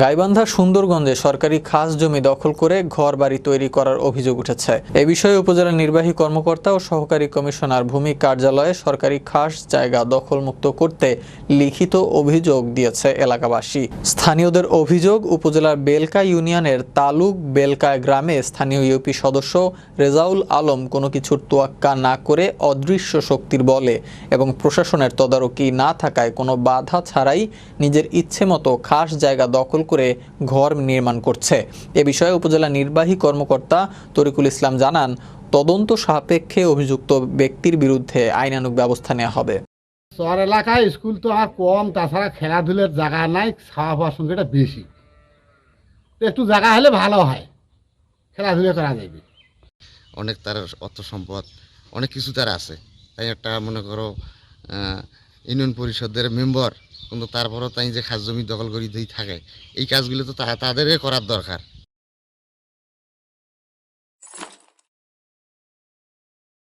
গাইবান্ধা সুন্দরগঞ্জে সরকারি খাস জমি দখল করে ঘরবাড়ি তৈরি করার অভিযোগ উঠেছে। এ বিষয়ে উপজেলা নির্বাহী কর্মকর্তা ও সহকারী কমিশনার ভূমি কার্যালয়ে সরকারি খাস জায়গা দখলমুক্ত করতে লিখিত অভিযোগ দিয়েছে এলাকাবাসী। স্থানীয়দের অভিযোগ, উপজেলার বেলকা ইউনিয়নের তালুক বেলকা গ্রামে স্থানীয় ইউপি সদস্য রেজাউল আলম কোনো কিছুর তোয়াক্কা না করে অদৃশ্য শক্তির বলে এবং প্রশাসনের তদারকি না থাকায় কোনো বাধা ছাড়াই নিজের ইচ্ছে মতো খাস জায়গা দখল করে ঘর নির্মাণ করছে। এ বিষয়ে উপজেলা নির্বাহী কর্মকর্তা তরিকুল ইসলাম জানান, তদন্ত সাপেক্ষে অভিযুক্ত ব্যক্তির বিরুদ্ধে আইনানুগ ব্যবস্থা নেওয়া হবে। শহর এলাকায় স্কুল তো আর কম, তাছাড়া খেলাধুলার জায়গা নাই, খাওয়া পাওয়ার সংখ্যাটা বেশি। একটু জায়গা হলে ভালো হয়, খেলাধুলা করা যাবে। অনেক তার অর্থ সম্পদ অনেক কিছু তার আছে, তাই একটা মনে করো ইউনিয়ন পরিষদের মেম্বার, কিন্তু তারপরও তাই যে খাস জমি দখল করে দিয়ে থাকে, এই কাজগুলো তো তাদেরই করার দরকার।